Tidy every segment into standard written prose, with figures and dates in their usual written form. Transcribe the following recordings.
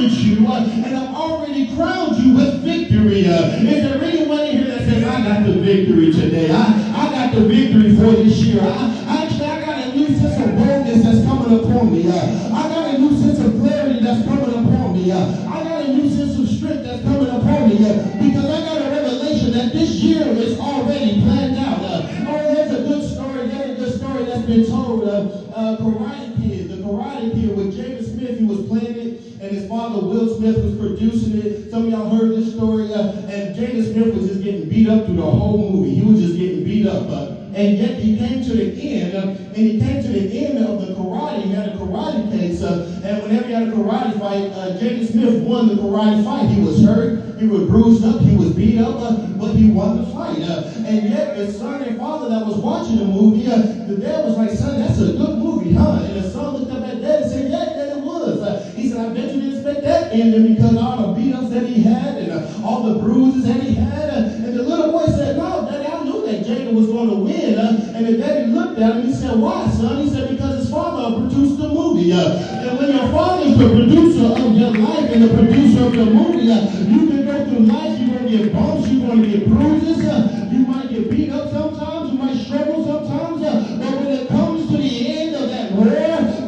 honored you, and I've already crowned you with victory. Is there anyone in here that says, I got the victory today? I got the victory for this year. I got a new sense of boldness that's coming upon me. I got a new sense of clarity that's coming upon me. I got a new sense of strength that's coming upon me because I got a revelation that this year is already planned out. There's a good story. There's a good story that's been told. The Karate Kid with Jaden Smith. He was playing it, and his father Will Smith was producing it. Some of y'all heard this story, and Jaden Smith was just getting beat up through the whole movie. He was just getting beat up. And yet he came to the end, and he came to the end of the karate. He had a karate case, and whenever he had a karate fight, Jaden Smith won the karate fight. He was hurt, he was bruised up, he was beat up, but he won the fight. And yet the son and father that was watching the movie, the dad was like, son, that's a good movie, huh? And the son looked up at dad and said, yeah, that it was. He said, I bet you didn't expect that ending because all the beat-ups that he had and all the bruises that he had. And the little boy said, no, daddy, I knew that Jaden was going to win. And the daddy looked at him and he said, why, son? He said, because his father produced the movie. And when your father is the producer of your life and the producer of the movie, you can go through life, you're going to get bumps, you're going to get bruises, you might get beat up sometimes, you might struggle sometimes, but when it comes to the end of that war,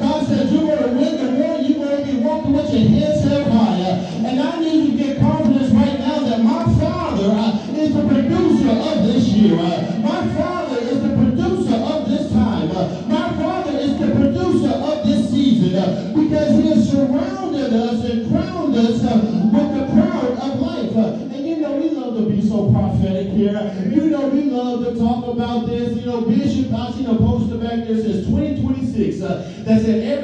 God says you're going to win the war, you're going to be walking with your heads held high. And I need you to get confidence right now that my father is the producer of this year. My father is the producer of this time. My father is the producer of this season because he has surrounded us and crowned us with the crown of life. And you know, we love to be so prophetic here. You know, we love to talk about this. You know, Bishop, I seen a poster back there that says 2026. That said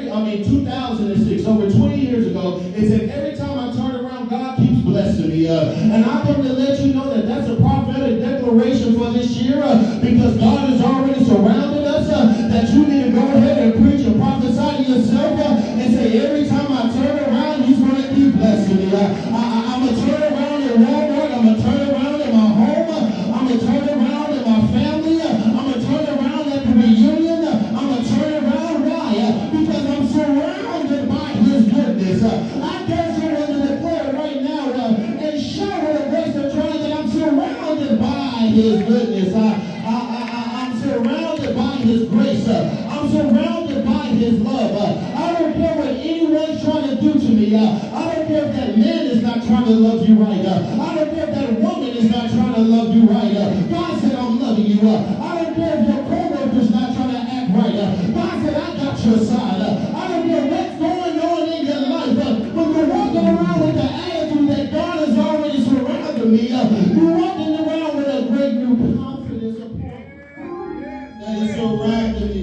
2006, over 20 years ago, it said every time I turn around, God keeps blessing me. And I come to let you know that that's a prophetic declaration for this year because God has already surrounded us, that you need to go ahead and preach and prophesy to yourself and say, every time I turn around, he's going to keep blessing me. I'm going to turn around in Walmart. I'm going to turn around in my home. I'm going to turn around in my family. I'm going to turn around at the reunion. I'm going to turn around. Why? Because I'm surrounded by his goodness. I dare someone to declare right now and show with a voice of triumph that I'm surrounded by his goodness. I'm surrounded by his grace. I'm surrounded by his love. I don't care what anyone's trying to do to me. I don't care if that man is not trying to love you right. I don't care if that woman is not trying to love you right. God said, I'm loving you. I don't care if your co-worker's not trying to act right. God said, I got your side. I don't care what's going on in your life. When you're walking around with the attitude that God has already surrounded me, you're walking around with a great new confidence upon you that is surrounding me.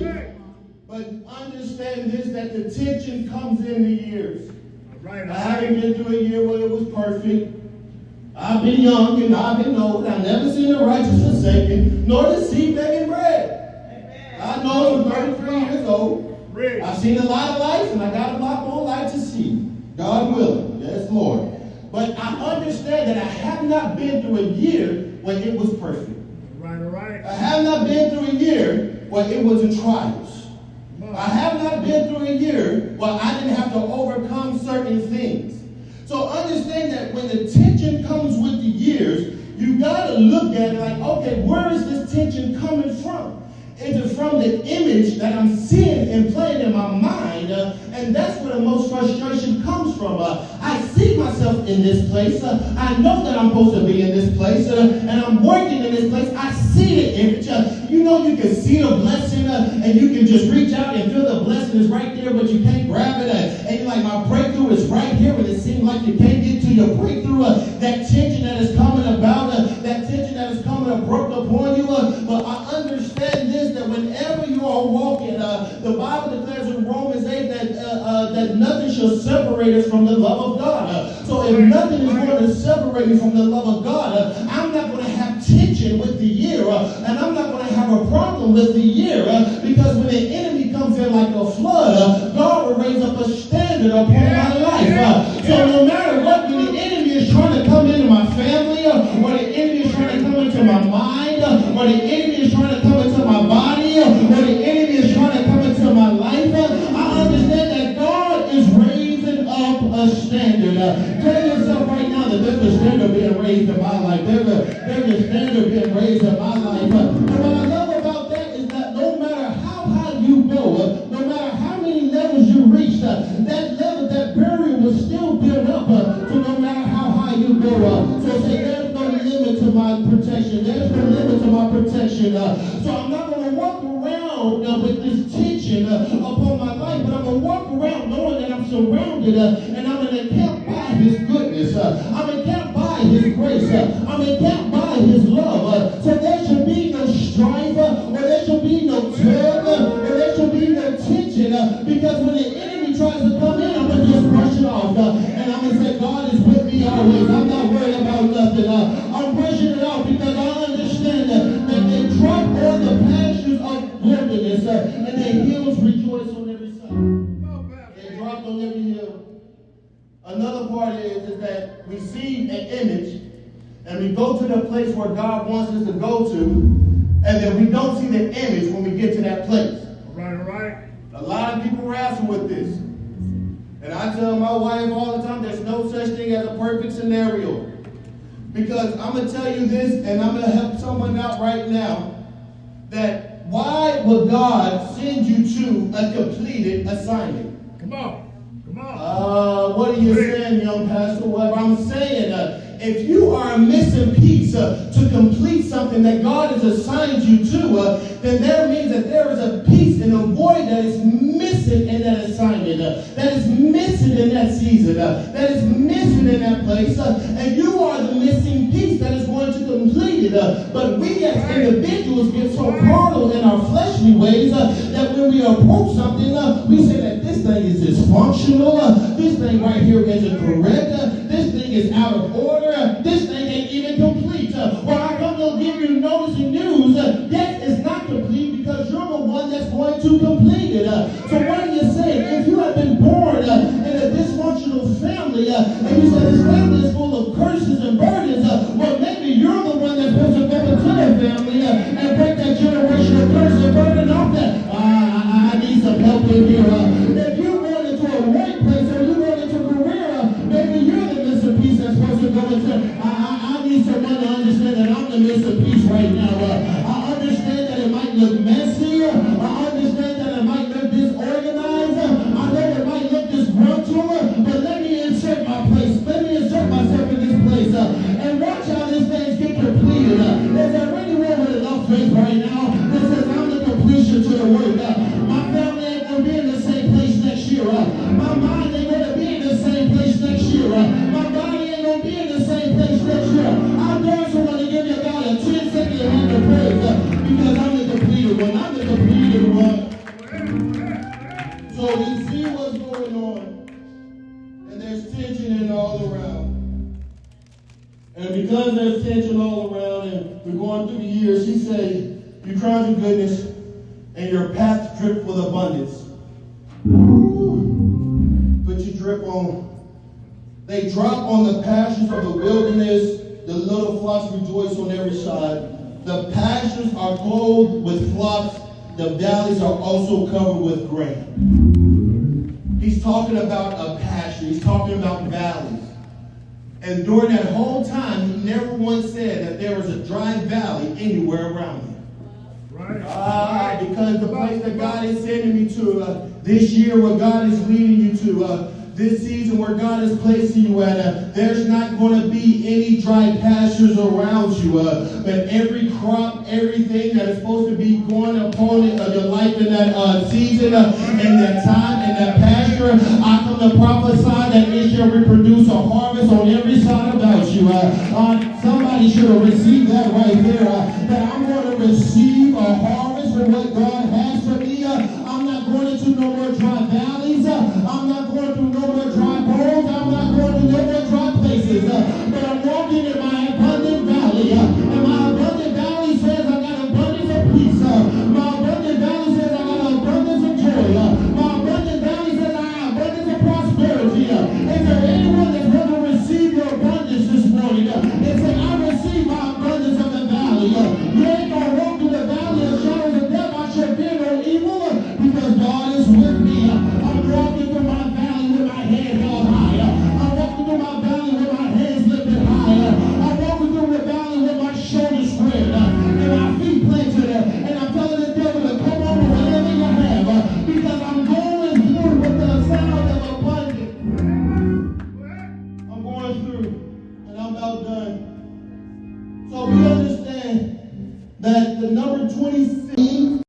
But understand this, that the tension comes in the years. Right. I haven't been through a year where it was perfect. I've been young and I've been old. I've never seen the righteous forsaken, nor the seed begging bread. Amen. I know I'm 33 years old. I've seen a lot of life and I got a lot more life to see. God willing. Yes, Lord. But I understand that I have not been through a year where it was perfect. Right. I have not been through a year where it was in trials. I have not been through a year where I didn't have to overcome certain things. So understand that when the tension comes with the years, you got to look at it like, okay, where is this tension coming from? Is it from the image that I'm seeing and playing in my mind? And that's where the most frustration comes from. I see myself in this place. I know that I'm supposed to be in this place. And I'm working in this place. I see the image. You know you can see the blessing and you can just reach out and feel the blessing is right there, but you can't grab it. And you're like, my breakthrough is right here, and it seems like you can't get to your breakthrough. That tension that is coming about, that tension that is coming abrupt upon you. But I understand this, that whenever you are walking, the Bible declares in Romans 8 that nothing shall separate us from the love of God. So if nothing is going to separate me from the love of God, I'm not going to have tension with the year, and I'm not going to have a problem with the year, because when the enemy comes in like a flood, God will raise up a standard upon my life. So no matter what, when the enemy is trying to come into my family, or the enemy is trying to come into my mind, or the enemy is trying to come into my body, or the enemy is trying to come into my life, I understand that God is raising up a standard. standard. Tell yourself right now that there's a standard being raised in my life. There's a standard being raised in my life. And what I love about that is that no matter how high you go, no matter how many levels you reach, that level, that barrier will still build up. So no matter how high you go, so say there's no limit to my protection. There's no limit to my protection. So I'm not going to walk around with this tension upon my life, but I'm going to walk around knowing that I'm surrounded and I'm encamped by His goodness. I'm encamped by His grace. I'm encamped by His love. So there should be no strife, or there should be no tug, or there should be no tension, because when the enemy tries to come in, I'm going to just brush it off. And I'm going to say, God is with me always. I'm not worried about nothing. I'm brushing it off because I understand that they drop on the pastures of wilderness and the hills rejoice on every side. They dropped on every hill. Another part is that we see an image and we go to the place where God wants us to go to, and then we don't see the image when we get to that place. All right. A lot of people wrestle with this. And I tell my wife all the time, there's no such thing as a perfect scenario. Because I'm going to tell you this, and I'm going to help someone out right now, that why would God send you to a completed assignment? Come on. What are you saying, young pastor? Well, I'm saying, if you are a missing piece to complete something that God has assigned you to, then that means that there is a piece and a void that is missing in that assignment, that is missing in that season, that is missing in that place, and you are the missing piece that is going to complete it. But we as individuals get so carnal in our fleshly ways that when we approach something, we say that this thing is dysfunctional, this thing right here isn't correct, this thing is out of order, this thing ain't even complete. Well, I come to give you notice and news. Yes, it's not complete because you're the one that's going to complete it. So what are you saying? If you have been born in a dysfunctional family, and you say this family is full of curses and burdens, well, maybe you're the one that's supposed to go into that family and break that generational curse and burden off that. I need some help in here. If you're going into a workplace or you're going into a career, maybe you're the missing piece that's supposed to go into. I need someone to understand that I'm the missing piece right now. I understand that it might look messy. I understand that it might look disorganized. I know it might look disgruntled, but let me insert my place. Let me insert myself in this place and watch how this thing get completed. Is there anyone with enough faith right now that says I'm the completion to the work? My family ain't going to be in the same place next year. My mind ain't going to be in the same place next year. My body ain't going to be in the same place next year. I dare someone to give you about a 10-second hand of praise because I'm the completed one. I'm the completed one. So you see what's going on, and there's tension in all around. And because there's tension all around, and we're going through the years, he said, you crown your goodness, and your path drip with abundance. But you drip on. They drop on the pastures of the wilderness. The little flocks rejoice on every side. The pastures are clothed with flocks. The valleys are also covered with grain. He's talking about a pasture. He's talking about valleys. And during that whole time, he never once said that there was a dry valley anywhere around him. Right. Because the place that God is sending me to this year, where God is leading you to, this season where God is placing you at, there's not going to be any dry pastures around you. But every crop, everything that is supposed to be going upon your life in that season, in that time, in that pasture, I come to prophesy that it shall reproduce a harvest on every side about you. Somebody should have received that right there. That I'm going to receive a harvest for what God has for me. I'm not going into no more dry valleys. I'm not going through no more dry bones. I'm not going to no more dry places. But I'm walking in my abundant valley. And my abundant valley says I got abundance of peace. My abundant valley says I got abundance of joy. My abundant valley says I have abundance of prosperity. Is there anyone that's going to receive your abundance this morning? And say, I receive my abundance of the valley. You ain't going to walk through the valley of shadows of death. I shall fear no evil because God is with me. I'm walking through my valley with about done. So we understand that the number 26